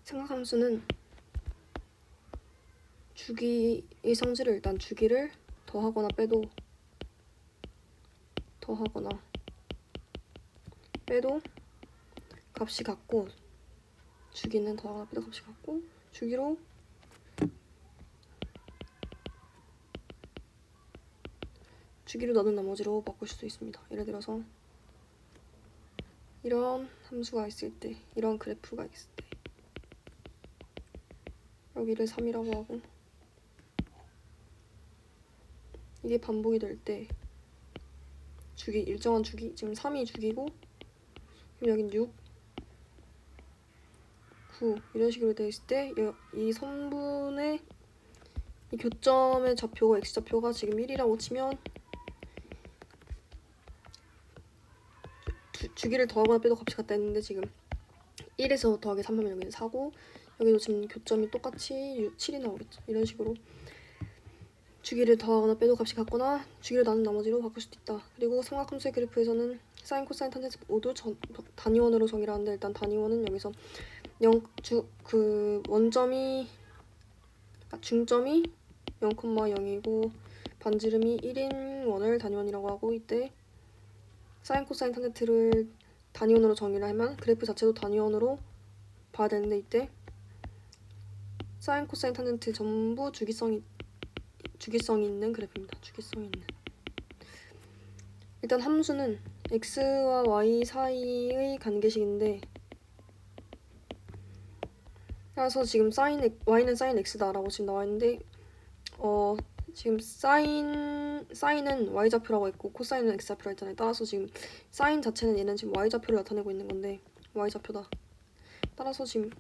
생각함수는 주기의 성질을 일단 주기를 더하거나 빼도 값이 같고, 주기는 더하거나 빼도 값이 같고, 주기로 나눈 나머지로 바꿀 수도 있습니다. 예를 들어서 이런 함수가 있을 때, 이런 그래프가 있을 때 여기를 3이라고 하고, 이게 반복이 될 때 주기, 일정한 주기, 지금 3이 주기고, 그럼 여긴 6, 9 이런 식으로 돼 있을 때 이 선분의 이 교점의 좌표가 x좌표가 지금 1이라고 치면 주기를 더하거나 빼도 값이 같다 했는데 지금 1에서 더하기 3하면 여기는 4고, 여기도 지금 교점이 똑같이 7이 나오겠죠. 이런 식으로 주기를 더하거나 빼도 값이 같거나 주기를 나눈 나머지로 바꿀 수도 있다. 그리고 삼각함수의 그래프에서는 사인, 코사인, 탄젠트 모두 단위원으로 정의를 하는데, 일단 단위원은 여기서 중점이 0,0이고 반지름이 1인 원을 단위원이라고 하고, 이때 사인, 코사인, 탄젠트를 단위원으로 정의를 하면 그래프 자체도 단위원으로 봐야 되는데, 이때 사인, 코사인, 탄젠트 전부 주기성이 있는 그래프입니다. 주기성이 있는. 일단 함수는 x와 y 사이의 관계식인데, 그래서 지금 y는 sin x다라고 지금 나와 있는데, 지금 사인은 y좌표라고 했고 코사인은 x좌표라 했잖아요. 따라서 지금 사인 자체는 얘는 지금 y좌표를 나타내고 있는 건데 y좌표다. 따라서 지금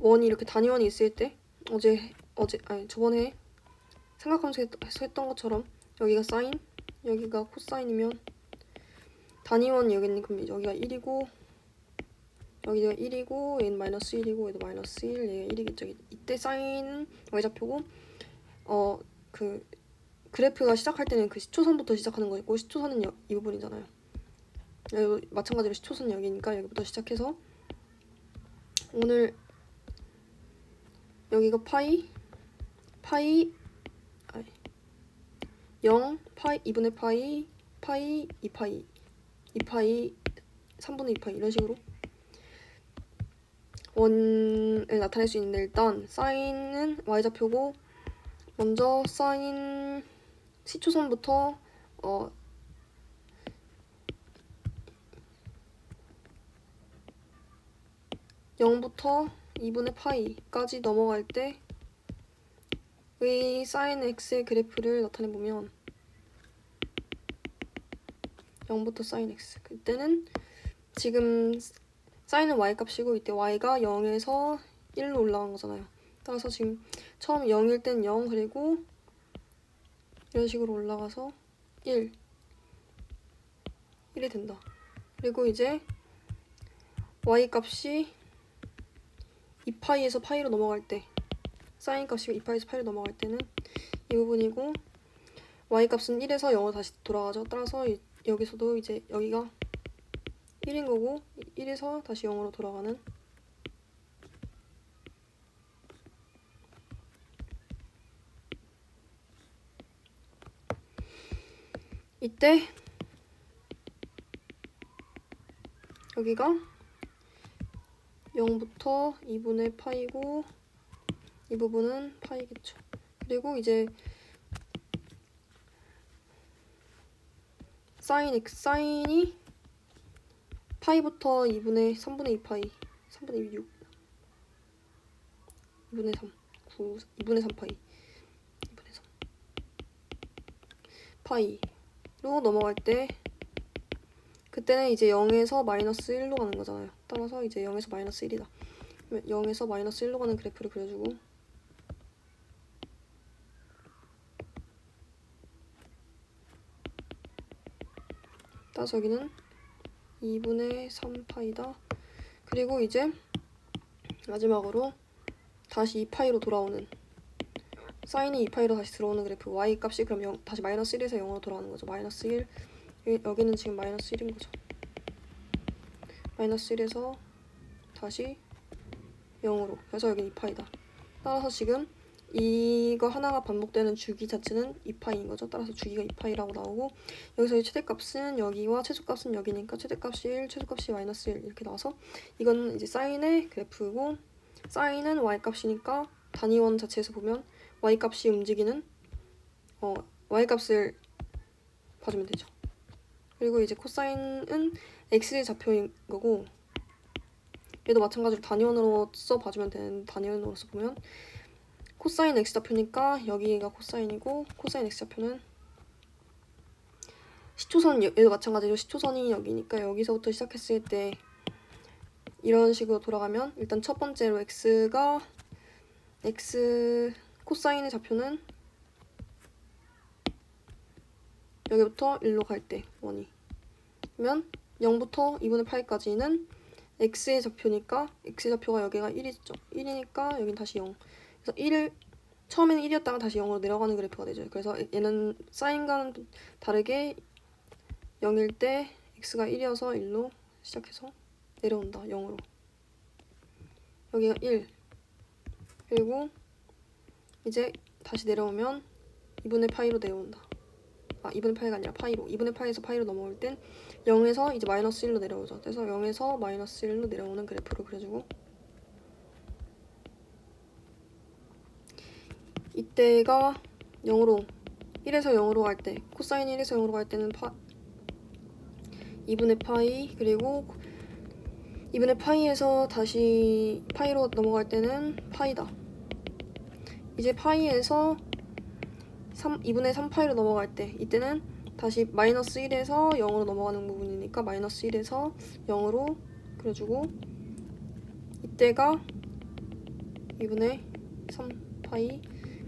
원이 이렇게 단위원이 있을 때 저번에 생각함수에서 했던 것처럼 여기가 사인, 여기가 코사인이면 단위원 여기는 그럼 여기가 1이고 여기가 1이고 얘는 마이너스 1이고 얘도 마이너스 1, 얘가 1이겠죠. 이때 사인은 y좌표고 그 그래프가 시작할 때는 그 시초선부터 시작하는 거고, 시초선은 이 부분이잖아요. 여기 마찬가지로 시초선은 여기니까 여기부터 시작해서 오늘 여기가 파이 0, 파이 2분의 파이 2파이 3분의 2파이 이런 식으로 원을 나타낼 수 있는데, 일단 사인은 y좌표고 먼저 사인 시초선부터 0부터 2분의 파이까지 넘어갈 때의 사인 x의 그래프를 나타내보면 0부터 사인 x, 그때는 지금 사인은 y 값이고 이때 y가 0에서 1로 올라간 거잖아요. 따라서 지금 처음 0일 땐 0, 그리고 이런 식으로 올라가서 1이 된다. 그리고 이제 y 값이 2파이에서 파이로 넘어갈 때, 사인 값이 2파이에서 파이로 넘어갈 때는 이 부분이고, y 값은 1에서 0으로 다시 돌아가죠. 따라서 여기서도 이제 여기가 1인 거고 1에서 다시 0으로 돌아가는, 이때 여기가 0부터 2분의 파이고 이 부분은 파이겠죠. 그리고 이제 사인이 파이부터 3분의 2파이 3분의 6 2분의 3 9 2분의 3파이 2분의 3 파이로 넘어갈 때, 그때는 이제 0에서 마이너스 1로 가는 거잖아요. 따라서 이제 0에서 마이너스 1이다. 0에서 마이너스 1로 가는 그래프를 그려주고, 따라서 여기는 2분의 3파이다. 그리고 이제 마지막으로 다시 2파이로 돌아오는 사인이 2파이로 다시 들어오는 그래프 y 값이 그럼 다시 마이너스 1에서 0으로 돌아가는 거죠. 마이너스 1 여기는 지금 마이너스 1인 거죠. 마이너스 1에서 다시 0으로 그래서 여기는 2파이다. 따라서 지금 이거 하나가 반복되는 주기 자체는 2파이인 거죠. 따라서 주기가 2파이라고 나오고 여기서의 최대값은 여기와 최소값은 여기니까 최대값이 1, 최소값이 마이너스 1 이렇게 나와서 이거는 이제 사인의 그래프고 사인은 y값이니까 단위원 자체에서 보면 y값이 움직이는 y값을 봐주면 되죠. 그리고 이제 코사인은 x의 좌표인 거고 얘도 마찬가지로 단위원으로서 봐주면 되는 단위원으로서 보면 코사인 x좌표니까 여기가 코사인이고 코사인 x좌표는 시초선 얘도 마찬가지로 시초선이 여기니까 여기서부터 시작했을 때 이런 식으로 돌아가면 일단 첫 번째로 x 코사인의 좌표는 여기부터 1로 갈 때 원이 그러면 0부터 2분의 8까지는 x의 좌표니까 x의 좌표가 여기가 1이죠. 1이니까 여긴 다시 0. 그래서 1을 처음에는 1이었다가 다시 0으로 내려가는 그래프가 되죠. 그래서 얘는 사인과는 다르게 0일 때 x가 1이어서 1로 시작해서 내려온다. 0으로. 여기가 1. 그리고 이제 다시 내려오면 2분의 파이로 내려온다. 2분의 파이가 아니라 파이로. 2분의 파이에서 파이로 넘어올 땐 0에서 이제 마이너스 1로 내려오죠. 그래서 0에서 마이너스 1로 내려오는 그래프로 그려주고 이때가 0으로 1에서 0으로 갈 때 코사인 1에서 0으로 갈 때는 2분의 파이 그리고 2분의 파이에서 다시 파이로 넘어갈 때는 파이다. 이제 파이에서 2분의 3파이로 넘어갈 때 이때는 다시 마이너스 1에서 0으로 넘어가는 부분이니까 마이너스 1에서 0으로 그려주고 이때가 2분의 3파이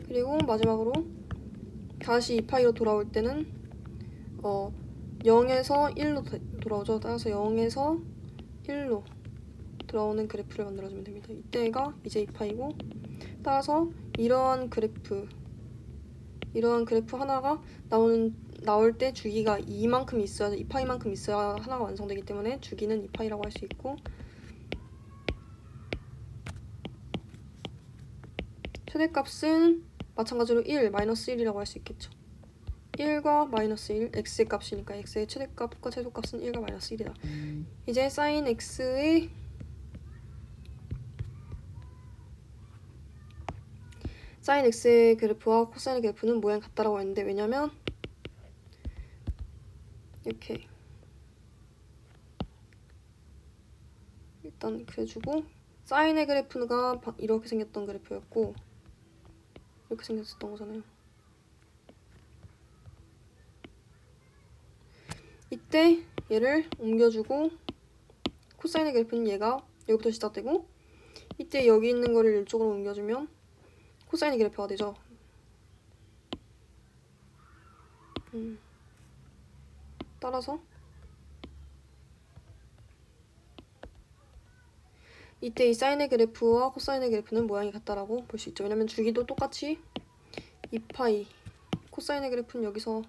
그리고 마지막으로 다시 2파이로 돌아올 때는 0에서 1로 돌아오죠. 따라서 0에서 1로 돌아오는 그래프를 만들어주면 됩니다. 이때가 이제 2파이고 따라서 이러한 그래프 하나가 나올 때 주기가 2만큼 있어야 2파이만큼 있어야 하나가 완성되기 때문에 주기는 2파이라고 할 수 있고 최대값은 마찬가지로 1, 마이너스 1이라고 할 수 있겠죠. 1과 마이너스 1, x의 값이니까 x의 최대값과 최소값은 1과 마이너스 1이다. 이제 사인 x의 사인 x의 그래프와 코사인의 그래프는 모양이 같다라고 했는데 왜냐면 이렇게 일단 그려주고 사인의 그래프가 이렇게 생겼던 그래프였고 이렇게 생겼었던 거잖아요. 이때 얘를 옮겨주고 코사인의 그래프는 얘가 여기부터 시작되고 이때 여기 있는 거를 이쪽으로 옮겨주면 코사인의 그래프가 되죠. 따라서 이때 이 사인의 그래프와 코사인의 그래프는 모양이 같다라고 볼 수 있죠. 왜냐면 주기도 똑같이 2파이 코사인의 그래프는 여기서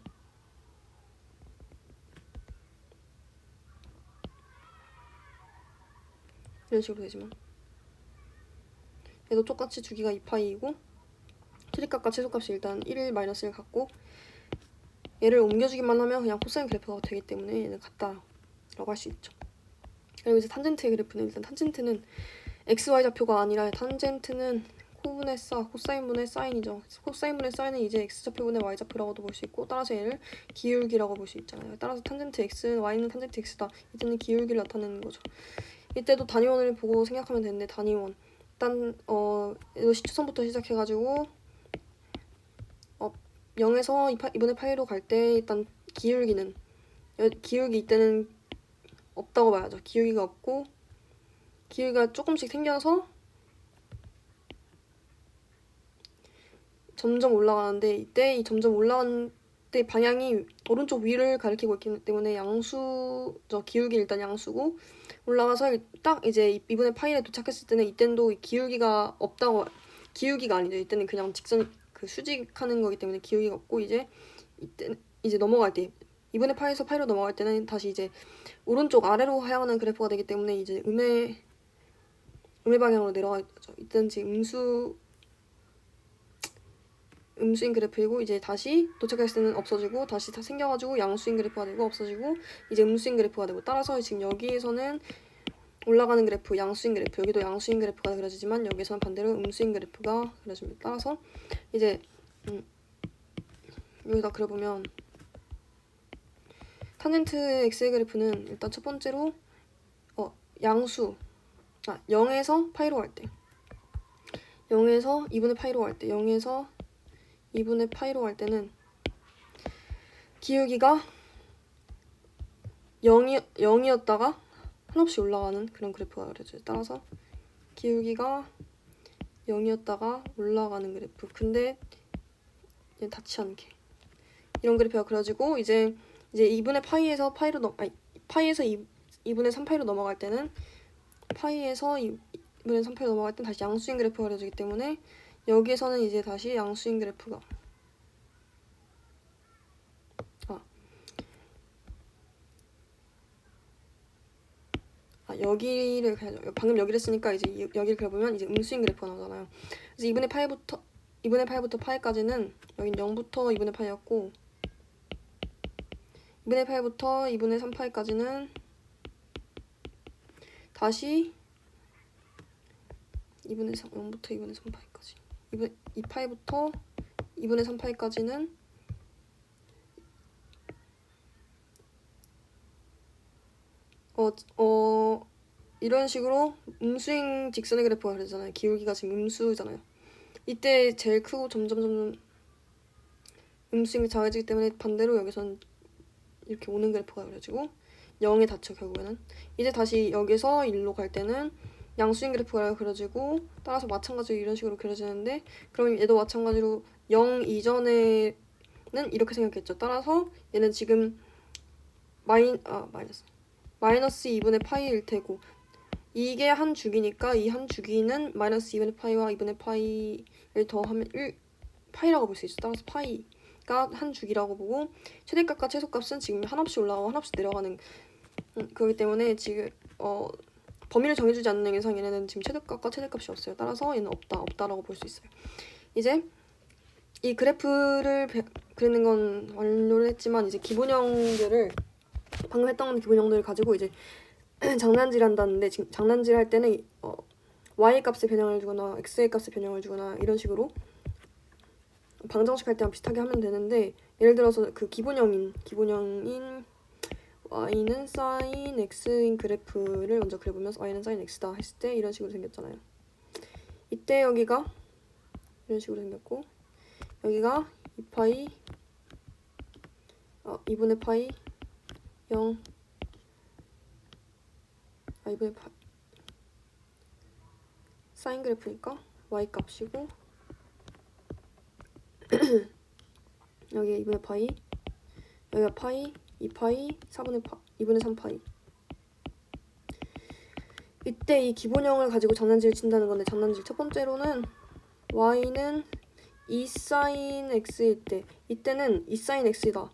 이런 식으로 되지만 얘도 똑같이 주기가 2파이이고 최대값과 최소값이 일단 1, 마이너스 1 같고 얘를 옮겨주기만 하면 그냥 코사인 그래프가 되기 때문에 얘는 같다라고 할 수 있죠. 그리고 이제 탄젠트의 그래프는 일단 탄젠트는 xy 좌표가 아니라 탄젠트는 코분의 코사인분의 사인이죠. 코사인분의 사인은 이제 x좌표분의 y좌표라고도 볼 수 있고 따라서 얘를 기울기라고 볼 수 있잖아요. 따라서 탄젠트 x, y는 탄젠트 x다. 이때는 기울기를 나타내는 거죠. 이때도 단위원을 보고 생각하면 되는데 단위원 일단 얘도 시초선부터 시작해가지고 0에서 2분의 파이로 갈 때 일단 기울기 이때는 없다고 봐야죠. 기울기가 없고 기울기가 조금씩 생겨서 점점 올라가는데 이때 이 점점 올라가는 때 방향이 오른쪽 위를 가리키고 있기 때문에 기울기 일단 양수고 올라가서 딱 이제 2분의 파이에 도착했을 때는 이때는 또 기울기가 아니죠. 이때는 그냥 직선 그 수직하는 거기 때문에 기울기가 없고 이때 이제 넘어갈 때 2분의 파에서 파이로 넘어갈 때는 다시 이제 오른쪽 아래로 향하는 그래프가 되기 때문에 이제 음의 방향으로 내려가죠. 이때는 지금 음수인 그래프이고 이제 다시 도착했을 때는 없어지고 다시 다 생겨가지고 양수인 그래프가 되고 없어지고 이제 음수인 그래프가 되고 따라서 지금 여기에서는 올라가는 그래프, 양수인 그래프, 여기도 양수인 그래프가 그려지지만 여기서는 반대로 음수인 그래프가 그려집니다. 따라서 이제 여기다 그려보면 탄젠트 x의 그래프는 일단 첫 번째로 양수 0에서 파이로 갈 때 0에서 2분의 파이로 갈 때 0에서 2분의 파이로 갈 때는 기울기가 0이었다가 한없이 올라가는 그런 그래프가 그려져요. 따라서 기울기가 0이었다가 올라가는 그래프. 근데 닿지 않게 이런 그래프가 그려지고 이제 2분의 파이에서 파이로 파이에서 2분의 3파이로 넘어갈 때는 파이에서 2분의 3파이로 넘어갈 때는 다시 양수인 그래프가 그려지기 때문에 여기에서는 이제 다시 양수인 그래프가 여기를 방금 여기를 쓰니까 이제 여기를 그려보면 이제 음수인 그래프가 나오잖아요. 그래서 2분의 파이부터 파이까지는 여긴 0부터 2분의 파이였고 2분의 파이부터 2분의 3파이까지는 다시 0부터 2분의 3파이까지 2파이부터 2분의 3파이까지는 이런 식으로 음수인 직선의 그래프가 그려지잖아요. 기울기가 지금 음수잖아요. 이때 제일 크고 점점 음수인 게 작아지기 때문에 반대로 여기선 이렇게 오는 그래프가 그려지고 0에 닿죠. 결국에는 이제 다시 여기서 1로 갈 때는 양수인 그래프가 그려지고 따라서 마찬가지로 이런 식으로 그려지는데 그럼 얘도 마찬가지로 0 이전에는 이렇게 생겼겠죠. 따라서 얘는 지금 마이너스 2분의 파이일 테고 이게 한 주기니까 이 한 주기는 마이너스 2분의 파이와 2분의 파이를 더하면 1파이라고 볼 수 있어. 따라서 파이가 한 주기라고 보고 최대값과 최소값은 지금 한없이 올라가고 한없이 내려가는 그렇기 때문에 지금 범위를 정해주지 않는 이상 얘네는 지금 최대값과 최대값이 없어요. 따라서 얘는 없다라고 볼 수 있어요. 이제 이 그래프를 그리는 건 완료를 했지만 이제 기본형들을 방금 했던 기본형들을 가지고 이제 장난질 한다는데 지금 장난질 할 때는 y 값의 변형을 주거나 x의 값의 변형을 주거나 이런 식으로 방정식 할 때랑 비슷하게 하면 되는데 예를 들어서 그 기본형인 y는 sin x인 그래프를 먼저 그려보면서 y는 sin x다 했을 때 이런 식으로 생겼잖아요. 이때 여기가 이런 식으로 생겼고 여기가 2파이 2분의 파이 0 2분의 파이 사인 그래프니까 y 값이고 여기 2분의 파이 여기가 파이 2파이 2분의 3파이 이때 이 기본형을 가지고 장난질을 친다는 건데 장난질 첫 번째로는 y는 2sin x일 때 이때는 2sin x이다.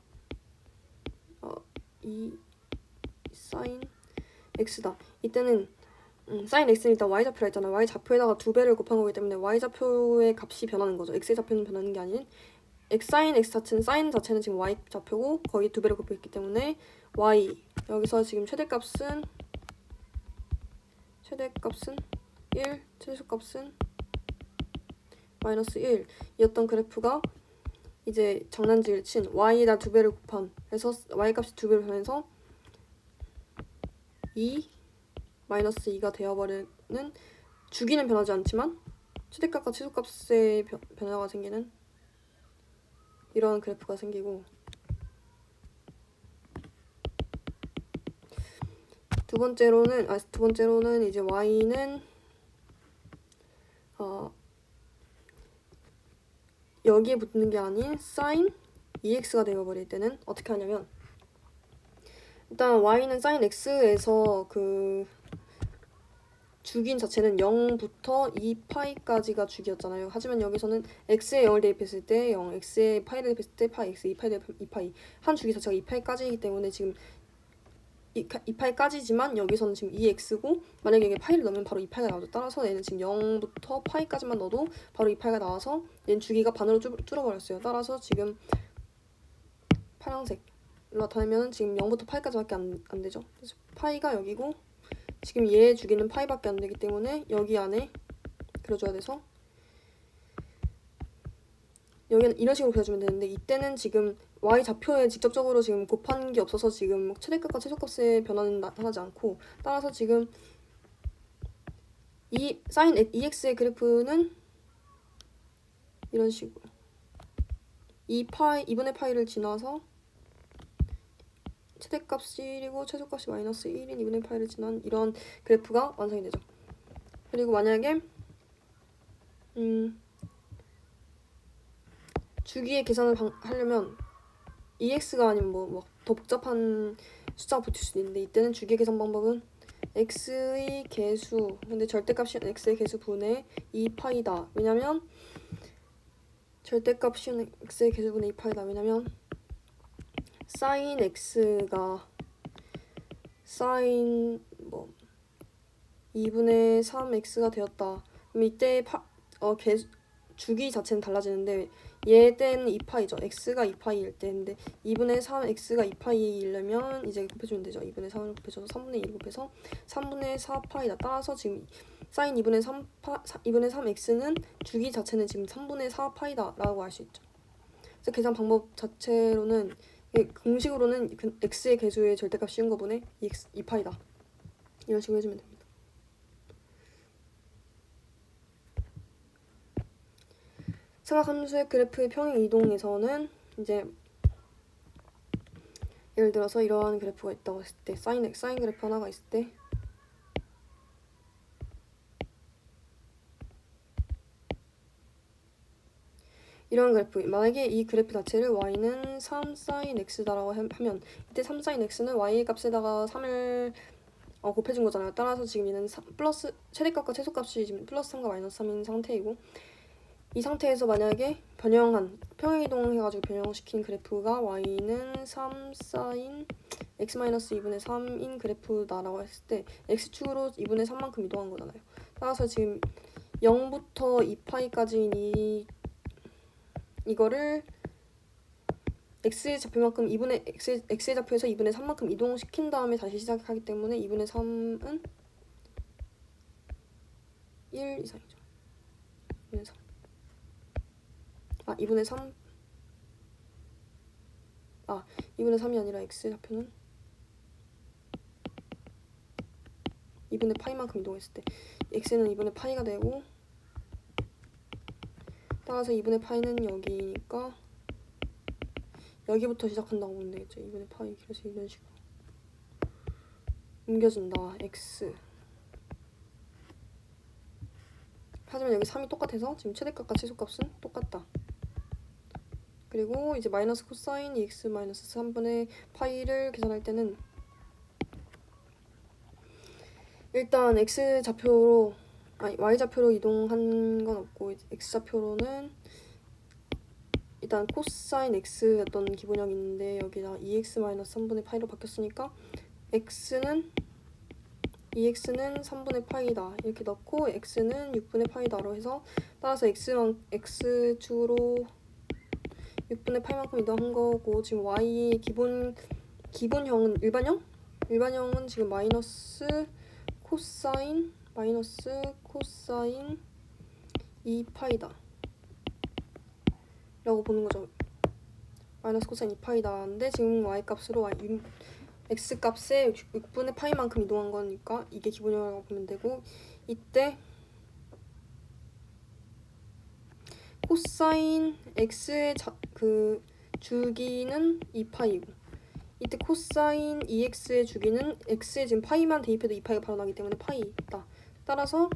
2sin x다. 이때는 sin x는 일단 y좌표라 했잖아요. y좌표에다가 2배를 곱한 거기 때문에 y좌표의 값이 변하는 거죠. x의 좌표는 변하는 게 아닌 sin x 자체는 sin 자체는 지금 y좌표고 거기 2배를 곱했기 때문에 y 여기서 지금 최대값은 1 최소값은 마이너스 1 이었던 그래프가 이제 장난질을 친 y에다 2배를 곱한 그래서 y값이 2배로 변해서 2 마이너스 2가 되어버리는 주기는 변하지 않지만 최대값과 최소값의 변화가 생기는 이런 그래프가 생기고 두 번째로는 이제 y는 여기에 붙는 게 아닌 sin 2x가 되어버릴 때는 어떻게 하냐면 일단 y는 sin x에서 그 주기인 자체는 0부터 2파이까지가 주기였잖아요. 하지만 여기서는 x에 0을 대입했을 때 0, x에 파이를 대입했을 때 파이, x 2파이 대입 2파이. 한 주기 자체가 2파이까지이기 때문에 지금 2파이까지지만 여기서는 지금 2x고 만약에 이게 파이를 넣으면 바로 2파이가 나오죠. 따라서 얘는 지금 0부터 파이까지만 넣어도 바로 2파이가 나와서 얘는 주기가 반으로 줄어버렸어요. 따라서 지금 파란색 로 나타내면 지금 0부터 파이까지밖에 안 되죠. 그래서 파이가 여기고 지금 얘의 주기는 파이밖에 안 되기 때문에 여기 안에 그려줘야 돼서 여기는 이런 식으로 그려주면 되는데 이때는 지금 y 좌표에 직접적으로 지금 곱한 게 없어서 지금 최대값과 최소값의 변화는 나타나지 않고 따라서 지금 이 sin ex의 그래프는 이런 식으로 2분의 파이를 지나서 최대값이 1이고 최소값이 마이너스 1인 2분의 파이를 지난 이런 그래프가 완성이 되죠. 그리고 만약에 주기의 계산을 하려면 ex가 아니면 뭐 더 복잡한 숫자가 붙을 수도 있는데 이때는 주기의 계산 방법은 x의 개수 근데 절대값이 x의 개수 분의 2파이다. 왜냐면 절대값이 x의 개수 분의 2파이다. 왜냐면 sin x가 sin 2분의 3x가 되었다. 그럼 이때 주기 자체는 달라지는데 얘 때는 2파이죠. x가 2파이일 때인데 2분의 3x가 2파이이려면 이제 곱해주면 되죠. 2분의 3을 곱해줘서 3분의 1을 곱해서 3분의 4파이다. 따라서 지금 sin 2분의 3x는 주기 자체는 지금 3분의 4파이다 라고 알 수 있죠. 그래서 계산 방법 자체로는 공식으로는 x의 개수의 절대값 씌운 거분의 2파이다. 이런 식으로 해주면 됩니다. 삼각함수의 그래프의 평행 이동에서는 이제 예를 들어서 이러한 그래프가 있다고 했을 때 사인 그래프 하나가 있을 때 이런 그래프 만약에 이 그래프 자체를 y는 3sin x다라고 하면 이때 3sin x는 y 값에다가 3을 곱해준 거잖아요. 따라서 지금 얘는 플러스 최대값과 최소값이 지금 플러스 3과 마이너스 3인 상태이고 이 상태에서 만약에 평행이동 해가지고 변형시킨 그래프가 y는 3sin x-2분의 3인 그래프다라고 했을 때 x축으로 2분의 3만큼 이동한 거잖아요. 따라서 지금 0부터 2파이까지인 이거를 x의 좌표만큼 x의 좌표에서 2분의 3만큼 이동시킨 다음에 다시 시작하기 때문에 2분의 3은 1 이상이죠. 2분의 3. 2분의 3. 2분의 3이 아니라 x의 좌표는 2분의 파이만큼 이동했을 때 x는 2분의 파이가 되고 따라서 2분의 파이는 여기니까 여기부터 시작한다고 보면 되겠죠. 2분의 파이. 그래서 이런 식으로 옮겨준다. x. 하지만 여기 3이 똑같아서 지금 최대값과 최소값은 똑같다. 그리고 이제 마이너스 코사인 2x 마이너스 3분의 파이를 계산할 때는 일단 x 좌표로 y 좌표로 이동한 건 없고 x 좌표로는 일단 코사인 x였던 기본형이 있는데 여기다 2x 마이너스 3분의 파이로 바뀌었으니까 x는 2x는 3분의 파이다 이렇게 넣고 x는 6분의 파이다로 해서 따라서 x축으로 6분의 파이만큼 이동한 거고 지금 y의 기본형은 일반형은 지금 마이너스 코사인 2파이다 라고 보는 거죠. 마이너스 코사인 2파이다인데 지금 y값으로 x값에 6분의 파이만큼 이동한 거니까 이게 기본형이라고 보면 되고 이때 코사인 x의 주기는 2파이고 이때 코사인 2x의 주기는 x에 지금 파이만 대입해도 2파이가 바로 나기 때문에 파이다. 따라서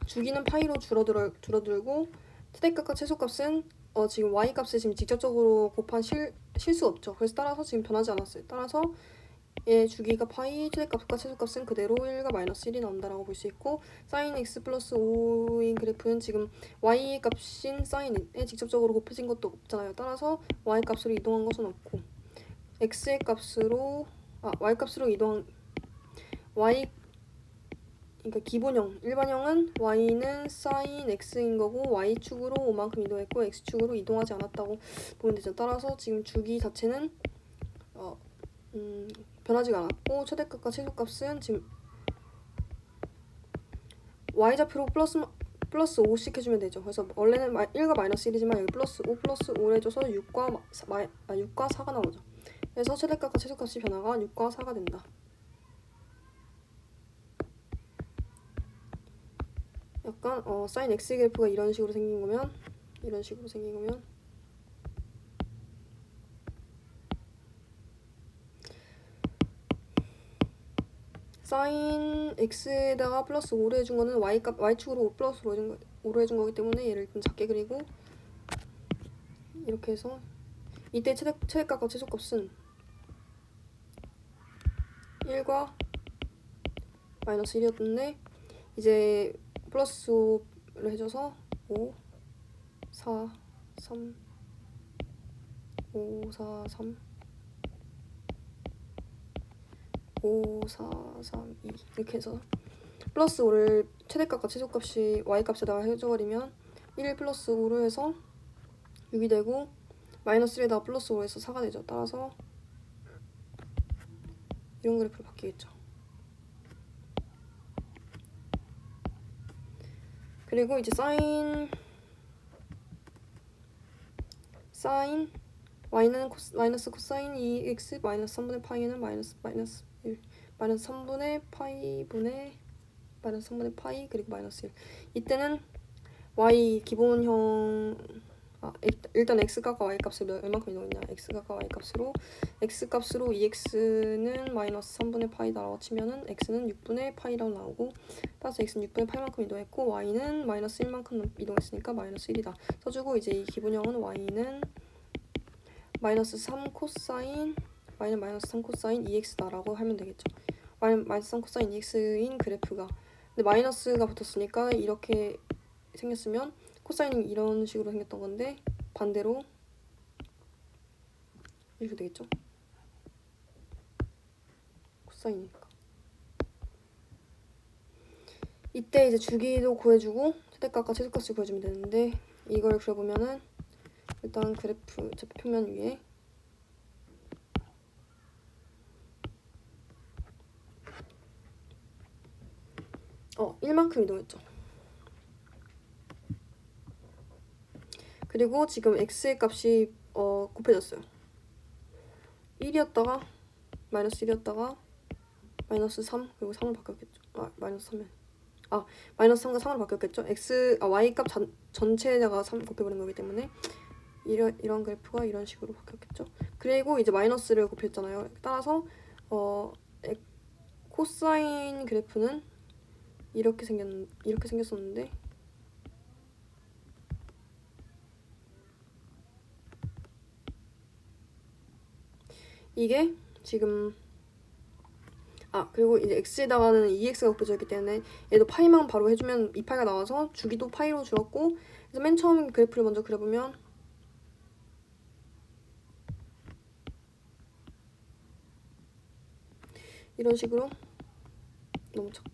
주기는 파이로 줄어들고 최대값과 최소값은 지금 y값에 지금 직접적으로 곱한 실수 없죠. 그래서 따라서 지금 변하지 않았어요. 따라서 얘 주기가 파이, 최대값과 최소값은 그대로 1과 마이너스 1이 나온다라고 볼 수 있고, 사인 x 플러스 5인 그래프는 지금 y 값인 사인에 직접적으로 곱해진 것도 없잖아요. 따라서 y 값으로 이동한 것은 없고, x의 값으로 y 값으로 이동한 y, 그러니까 기본형 일반형은 y는 사인 x인 거고 y축으로 5만큼 이동했고 x축으로 이동하지 않았다고 보면 되죠. 따라서 지금 주기 자체는 변하지가 않았고, 최대값과 최소값은 지금 y좌표로 플러스 5씩 해주면 되죠. 그래서 원래는 1과 마이너스 1이지만 여기 플러스 5 플러스 5를 해줘서 6과 4가 나오죠. 그래서 최대값과 최소값이 변화가 6과 4가 된다. 약간 사인 x 그래프가 이런 식으로 생긴 거면 사인 x에다가 플러스 5를 해준 거는 y축으로 5 플러스 5로 해준 거기 때문에 얘를 좀 작게 그리고 이렇게 해서 이때 최대값과 최소값은 1과 마이너스 1이었는데 이제 플러스 5를 해줘서 5, 4, 3, 5, 4, 3, 5, 4, 3, 2 이렇게 해서 플러스 5를 최대값과 최소값이 y값에다가 해줘버리면 1 플러스 5를 해서 6이 되고 마이너스 1에다가 플러스 5를 해서 4가 되죠. 따라서 이런 그래프로 바뀌겠죠. 그리고 이제 사인 y는 마이너스 코사인 2x 마이너스 3분의 파이는 마이너스 1 마이너스 3분의 파이분의 마이너스 3분의 파이 그리고 마이너스 1. 이때는 y 기본형 일단 x값과 y값을 얼마큼 이동했냐, x값과 y값으로 x값으로 2x는 마이너스 3분의 파이다라고 치면은 x는 6분의 파이라고 나오고, 따라서 x는 6분의 파이만큼 이동했고 y는 마이너스 1만큼 이동했으니까 마이너스 1이다 써주고, 이제 이 기본형은 y는 마이너스 3 코사인 y는 마이너스 3 코사인 2x다라고 하면 되겠죠. 마이너스 3 코사인 2x인 그래프가, 근데 마이너스가 붙었으니까 이렇게 생겼으면 코사인이 이런 식으로 생겼던 건데 반대로 이렇게 되겠죠. 코사인이니까. 이때 이제 주기도 구해주고 최대값과 최소값을 구해주면 되는데, 이걸 그려보면은 일단 그래프 좌표평면 위에 어 1만큼 이동했죠. 그리고 지금 x의 값이 곱해졌어요. 1이었다가 마이너스 1이었다가 마이너스 3 그리고 3으로 바뀌었겠죠. 마이너스 3면 마이너스 3과 3으로 바뀌었겠죠. y 값 전체에다가 3 곱해버린 거기 때문에 이런 그래프가 이런 식으로 바뀌었겠죠. 그리고 이제 마이너스를 곱했잖아요. 따라서 코사인 그래프는 이렇게 생겼었는데 이게 지금 그리고 이제 x에다가는 2x가 곱해져 있기 때문에 얘도 파이만 바로 해주면 2파이가 나와서 주기도 파이로 줄었고, 그래서 맨 처음 그래프를 먼저 그려보면 이런 식으로 너무 작.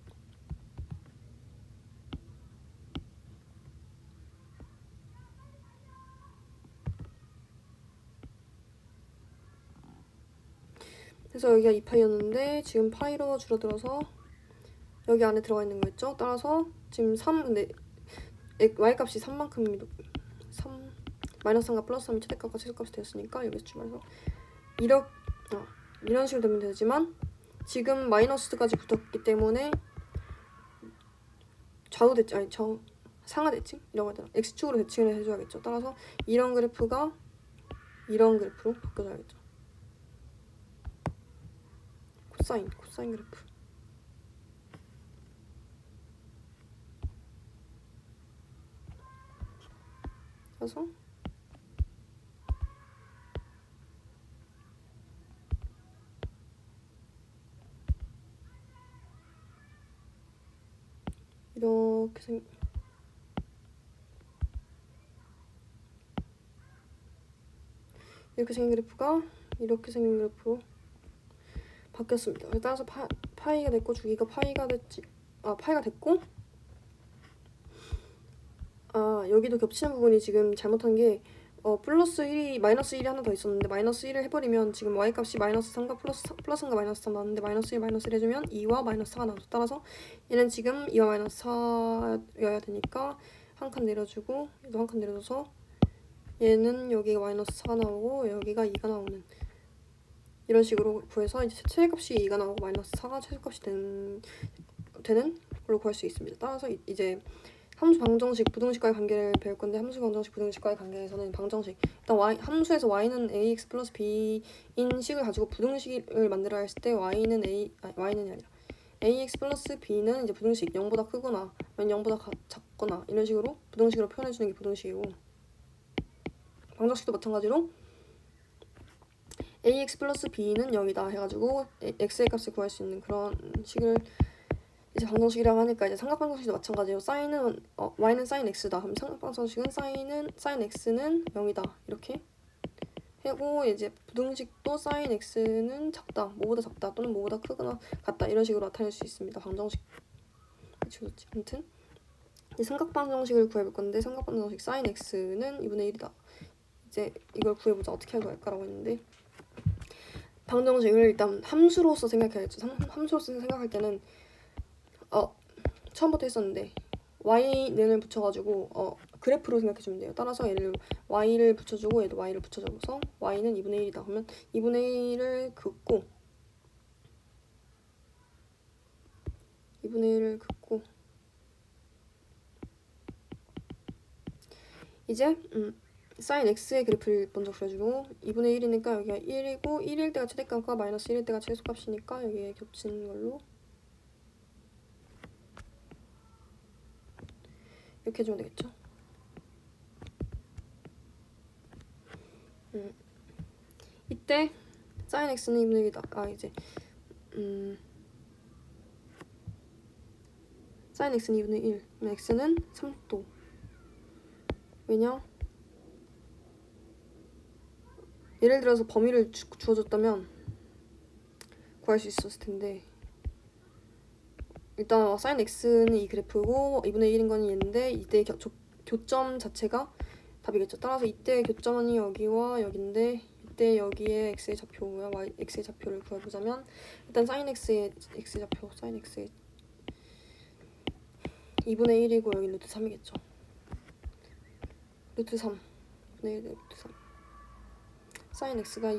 그래서 여기가 2파이였는데 지금 파이로 줄어들어서 여기 안에 들어가 있는 거였죠. 따라서 지금 3 근데 y값이 3만큼 마이너스 3과 플러스 3이 최대값과 최소값이 되었으니까 여기서 출발해서 이런 식으로 되면 되지만 지금 마이너스까지 붙었기 때문에 상하 대칭이라고 해야 되나? x축으로 대칭을 해줘야겠죠. 따라서 이런 그래프가 이런 그래프로 바뀌어줘야겠죠. 코사인 그래프. 그래서 이렇게 생긴 그래프가 이렇게 생긴 그래프로 바뀌었습니다. 따라서 파이가 됐고 주기가 파이가 됐고 여기도 겹치는 부분이 지금 잘못한 게 플러스 1이 마이너스 1이 하나 더 있었는데 마이너스 1을 해버리면 지금 y값이 마이너스 3과 플러스 3과 마이너스 3 나왔는데 마이너스 1 마이너스 1 해주면 2와 마이너스 4가 나왔죠. 따라서 얘는 지금 2와 마이너스 4여야 되니까 한 칸 내려주고 얘도 한 칸 내려줘서 얘는 여기가 마이너스 4가 나오고 여기가 2가 나오는 이런 식으로 구해서 이제 최대값이 2가 나오고 마이너스 4가 최소값이 되는 걸로 구할 수 있습니다. 따라서 이제 함수 방정식, 부등식과의 관계를 배울 건데 함수 방정식, 부등식과의 관계에서는 방정식 일단 함수에서 y는 ax 플러스 b인 식을 가지고 부등식을 만들어야 했을 때 y는이 아니라 ax 플러스 b는 이제 부등식 0보다 크거나 아니면 0보다 작거나 이런 식으로 부등식으로 표현해주는 게 부등식이고 방정식도 마찬가지로 ax 플러스 b는 0이다 해가지고 x의 값을 구할 수 있는 그런 식을 이제 방정식이라고 하니까 이제 삼각방정식도 마찬가지로 사인은 y는 sin x다. 그럼 삼각방정식은 sin x는 0이다. 이렇게 하고 이제 부등식도 sin x는 작다. 뭐보다 작다 또는 뭐보다 크거나 같다. 이런 식으로 나타낼 수 있습니다. 방정식. 아무튼 이제 삼각방정식을 구해볼 건데 삼각방정식 sin x는 2분의 1이다. 이제 이걸 구해보자. 어떻게 할 거야라고 했는데 방정식을 일단 함수로서 생각해야죠. 함수로서 생각할 때는 처음부터 했었는데 y는을 붙여가지고 그래프로 생각해주면 돼요. 따라서 얘를 y를 붙여주고 얘도 y를 붙여줘서 y는 2분의 1이다. 그러면 2분의 1을 긋고 2분의 1을 긋고 이제 sin x의 그래프를 먼저 그려주고 2분의 1이니까 여기가 1이고 1일 때가 최대값과 마이너스 1일 때가 최소값이니까 여기에 겹치는 걸로 이렇게 해주면 되겠죠. 이때 sin x는 2분의 1이다. 이제 sin x는 2분의 1. 그럼 x는 30도. 왜냐? 예를 들어서 범위를 주어줬다면 구할 수 있었을 텐데 일단 sin x는 이 그래프고 2분의 1인 건 얘인데 이때 교점 자체가 답이겠죠. 따라서 이때 교점이 여기와 여기인데 이때 여기에 x의 좌표와 x의 좌표를 구해보자면 일단 sin x의 좌표 sin x의 2분의 1이고 여기 루트 3이겠죠. 루트 3 2분의 1 루트 3 sin x가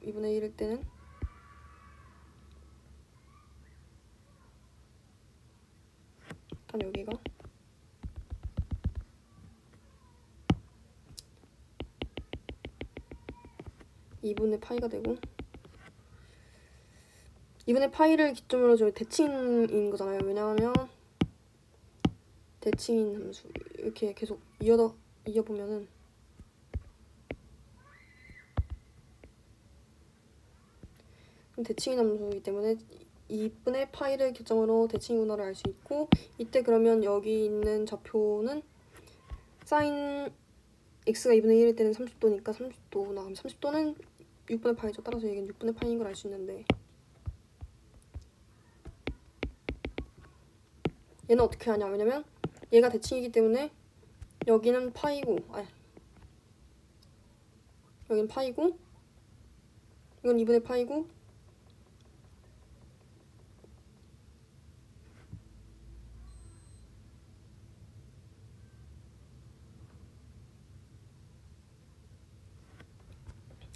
2분의 1일 때는 일단 여기가 2분의 파이가 되고 2분의 파이를 기점으로 저희 대칭인 거잖아요. 왜냐하면 대칭인 함수 이렇게 계속 이어보면은 대칭인 함수이기 때문에 2분의 파이를 기점으로 대칭이구나를 알 수 있고 이때 그러면 여기 있는 좌표는 sin x가 2분의 1일 때는 30도니까 30도구나. 그럼 30도는 6분의 파이죠. 따라서 여기는 6분의 파이인 걸 알 수 있는데 얘는 어떻게 하냐. 왜냐면 얘가 대칭이기 때문에 여기는 파이고 여기는 파이고 이건 2분의 파이고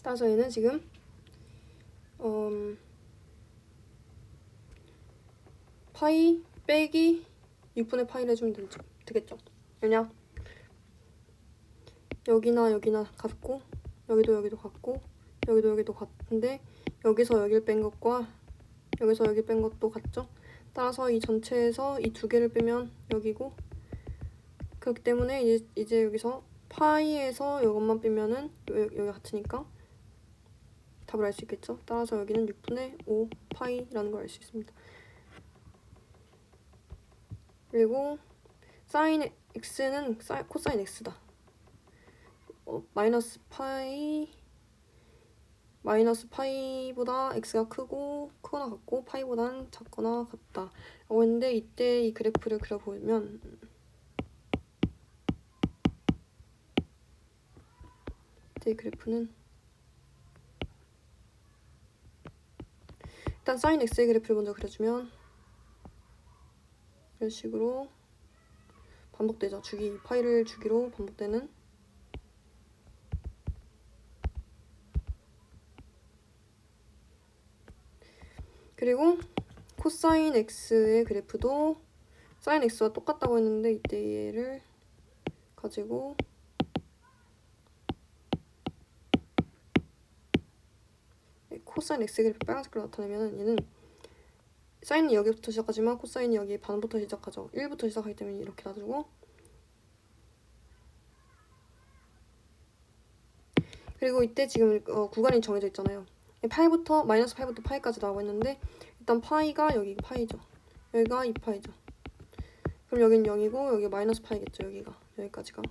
따라서 얘는 지금 파이 빼기 6분의 파이를 해주면 되겠죠. 왜냐? 여기나 같고 여기도 같고 여기도 같은데 여기서 여기를 뺀 것과 여기서 여기 뺀 것도 같죠. 따라서 이 전체에서 이 두 개를 빼면 여기고 그렇기 때문에 이제 여기서 파이에서 이것만 빼면은 여기 같으니까 답을 알 수 있겠죠. 따라서 여기는 6분의 5 파이라는 걸 알 수 있습니다. 그리고 사인 x는 코사인 x다. 마이너스 파이보다 x가 크거나 같고 파이보다는 작거나 같다 라고 했는데, 이때 이 그래프를 그려보면 이때 이 그래프는 일단 사인 x의 그래프를 먼저 그려주면 이런 식으로 반복되죠. 파이를 주기로 반복되는. 그리고 코사인 x의 그래프도 사인 x와 똑같다고 했는데, 이때 얘를 가지고 코사인 x의 그래프 빨간색으로 나타내면 얘는 사인이 여기부터 시작하지만 코사인이 여기 반부터 시작하죠. 1부터 시작하기 때문에 이렇게 놔두고, 그리고 이때 지금 구간이 정해져 있잖아요. 마이너스 8부터 파이까지 나오고 있는데, 일단 파이가 여기 파이죠. 여기가 2파이죠. 그럼 여긴 0이고 여기 마이너스 파이겠죠. 여기까지가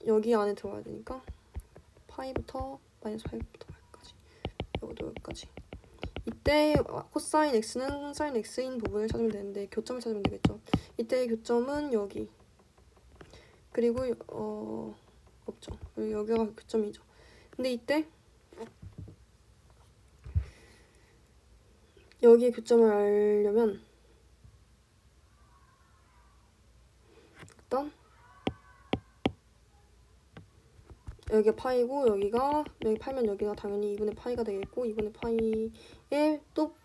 여기 안에 들어가야 되니까 파이부터 마이너스 8부터 파이까지, 여기도 여기까지. 이때 코사인 x는 사인 x인 부분을 찾으면 되는데 교점을 찾으면 되겠죠. 이때 교점은 여기, 그리고 없죠. 여기가 교점이죠. 근데 이때 여기에 교점을 알려면 일단 여기가 파이고 여기 파이면 여기가 당연히 2분의 파이가 되겠고, 2분의 파이에 또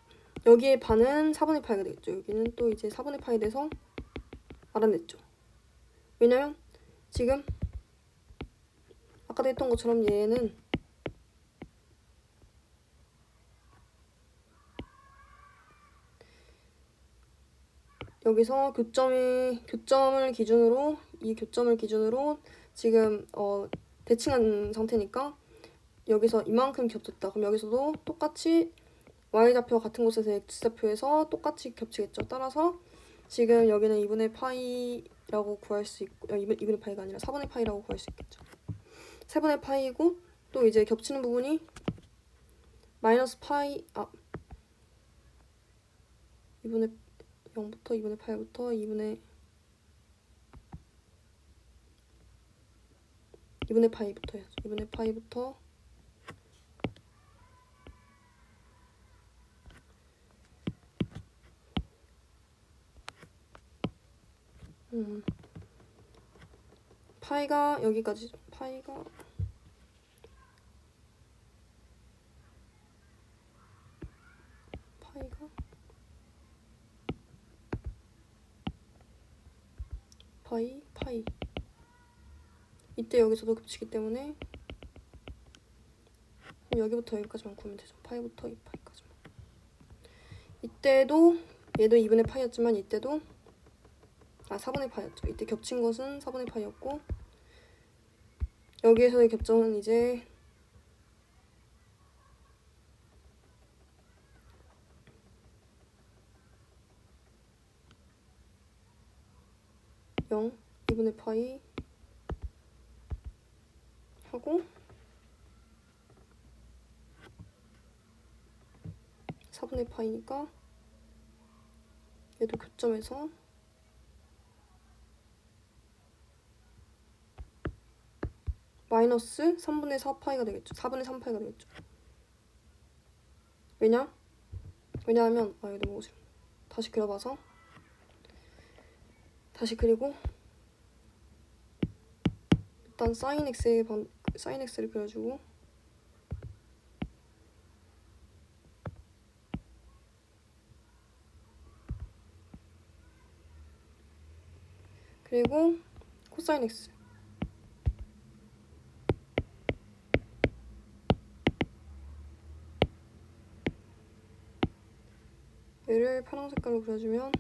여기에 반은 4분의 파이가 되겠죠. 여기는 또 이제 4분의 파이 돼서 알아냈죠. 왜냐면 지금 아까도 했던 것처럼 얘는 여기서 교점을 기준으로 지금 대칭한 상태니까 여기서 이만큼 겹쳤다. 그럼 여기서도 똑같이 y좌표 같은 곳에서 x좌표에서 똑같이 겹치겠죠. 따라서 지금 여기는 2분의 파이라고 구할 수 있고, 2분의 파이가 아니라 4분의 파이라고 구할 수 있겠죠. 3분의 파이고, 또 이제 겹치는 부분이 마이너스 파이 2분의 0부터 2분의 파이부터 2분의 파이부터 해야죠. 2분의 파이부터 파이가 여기까지, 파이가 파이 이때 여기서도 겹치기 때문에 여기부터 여기까지만 구하면 되죠. 파이부터 2파이까지만. 이때도 얘도 2분의 파이였지만 이때도 4분의 파이였죠. 이때 겹친 것은 4분의 파이였고, 여기에서의 겹점은 이제 (0) 2분의 파이 하고 4분의 파이니까 얘도 교점에서 마이너스 3분의 4파이가 되겠죠. 4분의 3파이가 되겠죠. 왜냐하면 이거 너무 싫어. 다시 그려봐서 다시 그리고 일단 사인 x를 그려주고, 그리고 코사인 x 얘를 파란 색깔로 그려주면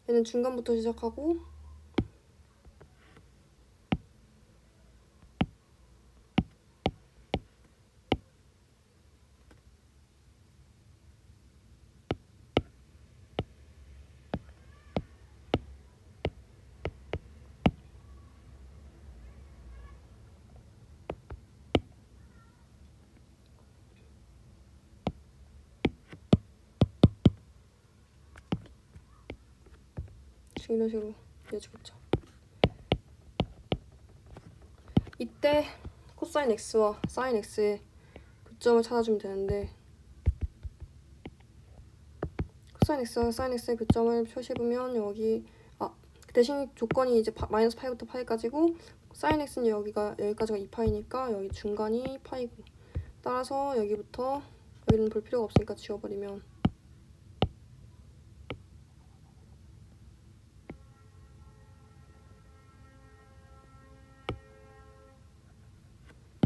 얘는 중간부터 시작하고 지금 이런 식으로 이어지겠죠. 이때 코사인 x와 사인 x의 교점을 찾아주면 되는데 코사인 x와 사인 x의 교점을 표시해보면 여기 대신 조건이 이제 마이너스 파이부터 파이까지고 사인 x는 여기까지가 2파이니까 여기 중간이 파이고 따라서 여기부터 여기는 볼 필요가 없으니까 지워버리면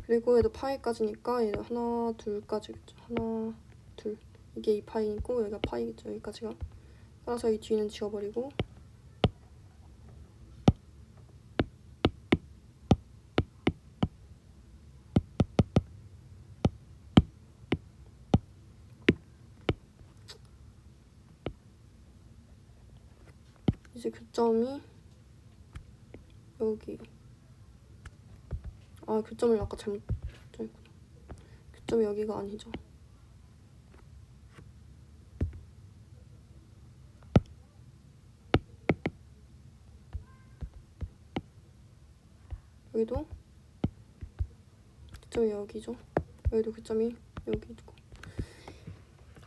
그리고 얘도 파이까지니까 얘도 하나 둘까지겠죠. 하나 둘 이게 2파이고 여기가 파이겠죠. 여기까지가 따라서 이 뒤는 지워버리고 이제 교점이 여기 교점을 아까 잘못 했구나. 교점이 여기가 아니죠. 여기도 교점이 여기죠. 여기도 교점이 여기 있고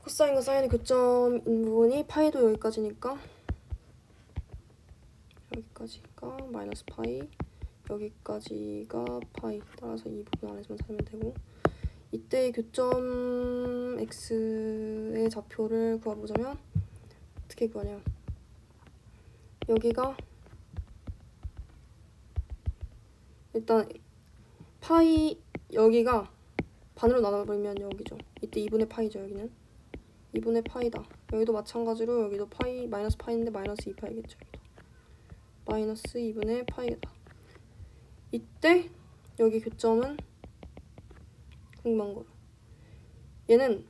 코사인과 사인의 교점인 부분이 파이도 여기까지니까 여기까지가 마이너스 파이 여기까지가 파이 따라서 이 부분 안에서만 찾으면 되고 이때의 교점 x의 좌표를 구해보자면 어떻게 구하냐 여기가 일단 파이 여기가 반으로 나눠버리면 여기죠. 이때 2분의 파이죠. 여기는 2분의 파이다. 여기도 마찬가지로 여기도 파이 마이너스 파이인데 마이너스 2파이겠죠. 여기도 마이너스 2분의 파이다. 이때 여기 교점은 궁금한 거예요. 얘는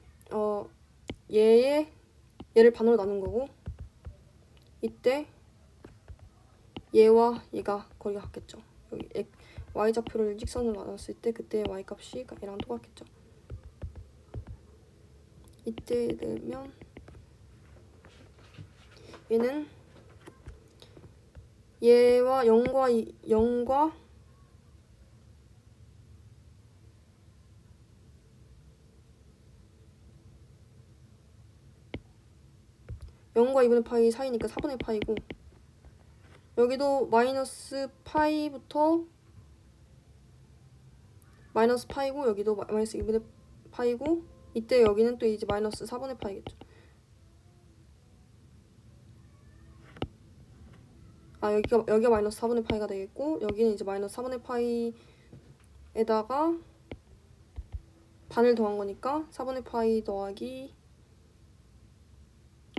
얘를 반으로 나눈 거고 이때 얘와 얘가 거리가 같겠죠. 여기 y좌표를 일직선으로 나눴을 때 그때 y값이 얘랑 똑같겠죠. 이때 되면 얘는 얘와 0과 2분의 파이 사이니까 4분의 파이고 여기도 마이너스 파이부터 마이너스 파이고 여기도 마이너스 2분의 파이고 이때 여기는 또 이제 마이너스 4분의 파이겠죠. 여기가 마이너스 4분의 파이가 되겠고 여기는 이제 마이너스 4분의 파이에다가 반을 더한 거니까 4분의 파이 더하기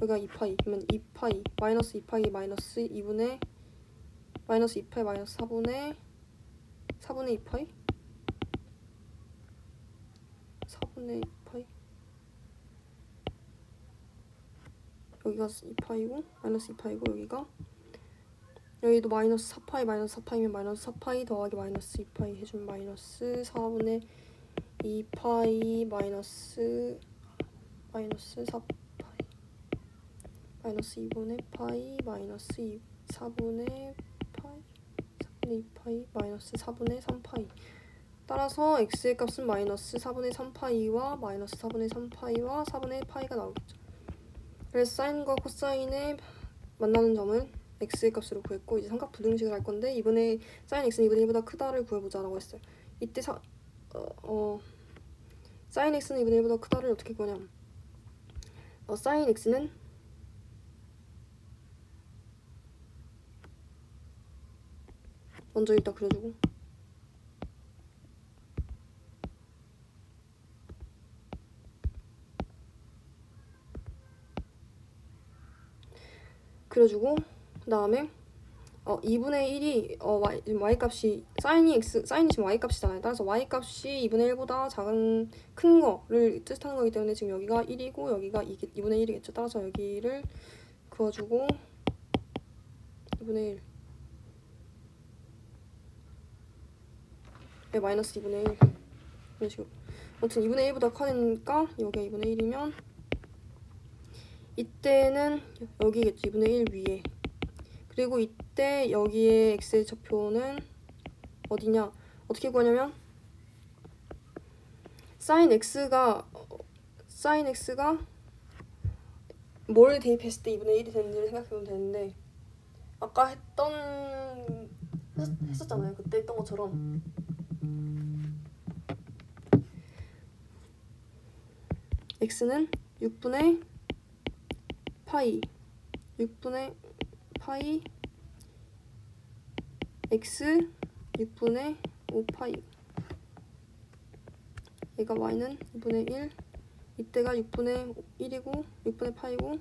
여기가 2파이 그러면 2파이 마이너스 2파이 마이너스 2분의 마이너스 2파이 마이너스 4분의 2파이 4분의 2파이 여기가 2파이고 마이너스 2파이고 여기도 마이너스 4파이 마이너스 4파이면 마이너스 4파이 더하기 마이너스 2파이 해주면 마이너스 4분의 2파이 마이너스 4파이 마이너스 2분의 파이 마이너스 4분의 파이 4분의 2파이 마이너스 4분의 3파이 따라서 x의 값은 마이너스 4분의 3파이와 마이너스 4분의 3파이와 4분의 파이가 나오겠죠. 그래서 사인과 코사인의 만나는 점은 x의 값으로 구했고 이제 삼각 부등식을 할 건데 이번에 사인 x는 2분의 1보다 크다를 구해보자라고 했어요. 이때 사인 x는 2분의 1보다 크다를 어떻게 구하냐면 사인 x는 먼저 일단 그려주고 그 다음에 2분의 1이 y값이 사인이 지금 y값이잖아요. 따라서 y값이 2분의 1보다 큰 거를 뜻하는 거기 때문에 지금 여기가 1이고 여기가 2분의 1이겠죠. 따라서 여기를 그어주고 2분의 1 마이너스 2분의 1 이런 식으로 아무튼 2분의 1보다 커니까 여기가 2분의 1이면 이때는 여기겠죠. 2분의 1 위에 그리고 이때 여기에 x의 좌표는 어디냐? 어떻게 구하냐면 sin x가 뭘 대입했을 때 2분의 1이 되는지를 생각해보면 되는데 아까 했었잖아요. 그때 했던 것처럼 x는 6분의 파이 6분의 파이 x 6분의 5파이 얘가 y는 2분의 1 이때가 6분의 1이고 6분의 파이고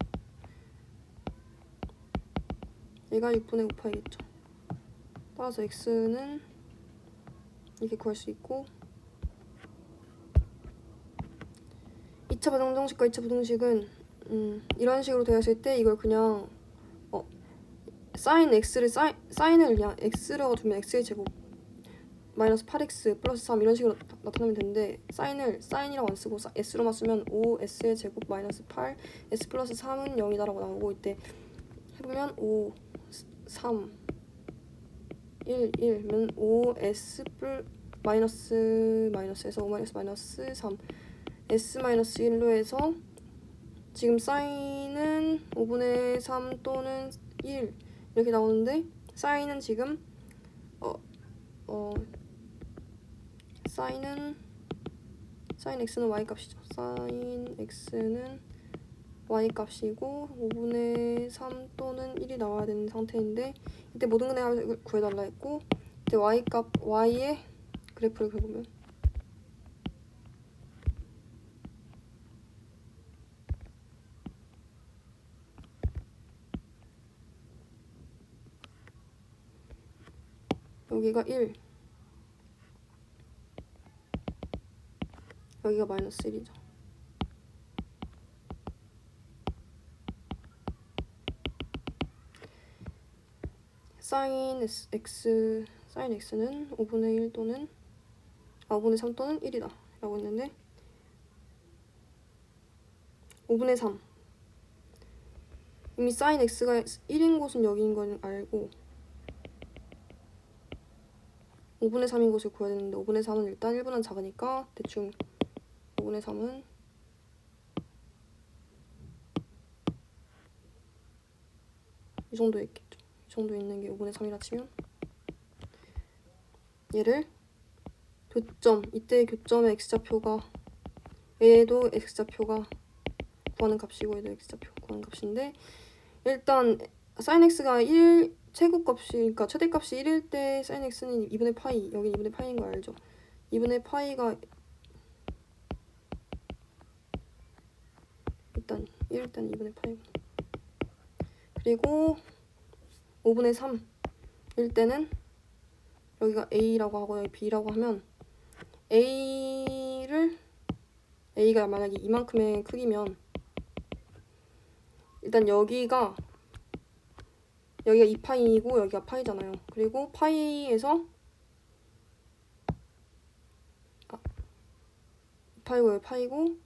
얘가 6분의 5파이겠죠. 따라서 x는 이렇게 구할 수 있고 2차 부등식과 2차 부등식은 이런 식으로 되었을 때 이걸 그냥 사인을 그냥 x라고 두면 x의 제곱 마이너스 8x 플러스 3 이런 식으로 나타나면 되는데 사인이라고 안 쓰고 s로만 쓰면 5s의 제곱 마이너스 8 s 플러스 3은 0이다라고 나오고 이때 해보면 5 3 1 1면 5s 마이너스에서 5 마이너스 3 s 마이너스 1로 해서 지금 사인은 5분의 3 또는 1 이렇게 나오는데 사인은 지금 사인 x는 y 값이죠. 사인 x는 y 값이고 5분의 3 또는 1이 나와야 되는 상태인데 이때 모든 근해값을 구해달라 했고 이때 y의 그래프를 그려보면 여기가 1 여기가 마이너스 1이죠. 사인 x는 5분의 1 또는 5분의 3 또는 1이다 라고 했는데 5분의 3 이미 사인 x가 1인 곳은 여기인 건 알고 5분의 3인 곳을 구해야 되는데 5분의 3은 일단 1보다는 작으니까 대충 5분의 3은 이 정도 있겠죠. 이 정도 있는 게 5분의 3이라 치면 얘를 교점, 이때의 교점의 x좌표가 얘도 x좌표가 구하는 값이고 얘도 x좌표 구하는 값인데 일단 sin x가 1 최고값이 그러니까 최대값이 1일 때 sin x는 2분의 파이 여기 2분의 파이인 거 알죠? 2분의 파이가 일단 1일 때는 2분의 파이고 그리고 5분의 3일 때는 여기가 a라고 하고 여기 b라고 하면 a가 만약에 이만큼의 크기면 일단 여기가 2파이이고 여기가 파이잖아요. 그리고 파이에서 2파이고 여기 파이고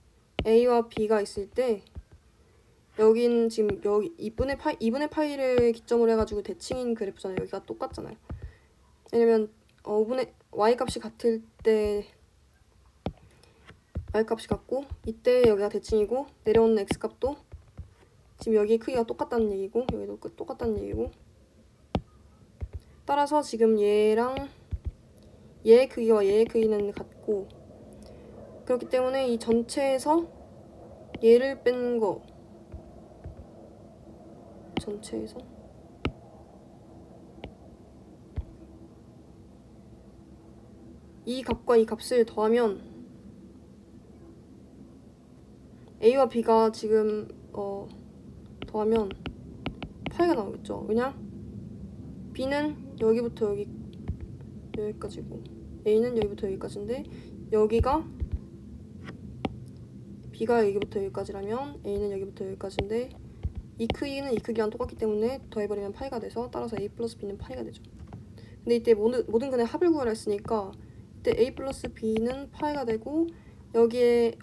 a와 b가 있을 때 여긴 지금 여기 2분의 파이를 기점으로 해가지고 대칭인 그래프잖아요. 여기가 똑같잖아요. 왜냐면 5분의 y값이 같을 때 y값이 같고 이때 여기가 대칭이고 내려오는 x값도 지금 여기 크기가 똑같다는 얘기고 여기도 똑같다는 얘기고 따라서 지금 얘랑 얘의 크기와 얘의 크기는 같고 그렇기 때문에 이 전체에서 얘를 뺀 거 전체에서 이 값과 이 값을 더하면 a와 b가 지금 더하면 파이가 나오겠죠. 왜냐? b는 여기부터 여기까지고 a는 여기부터 여기까지인데 여기가 b가 여기부터 여기까지라면 a는 여기부터 여기까지인데 이 크기는 이 크기랑 똑같기 때문에 더해버리면 파이가 돼서 따라서 a 플러스 b는 파이가 되죠. 근데 이때 모든 근의 합을 구하라 했으니까 이때 a 플러스 b는 파이가 되고 여기에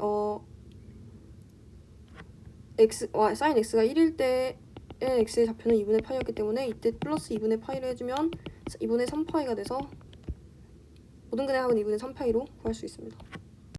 sin x가 1일 때 x의 좌표는 2분의 파이였기 때문에 이때 플러스 2분의 파이를 해주면 2분의 3파이가 돼서 모든 근의 합은 2분의 3파이로 구할 수 있습니다.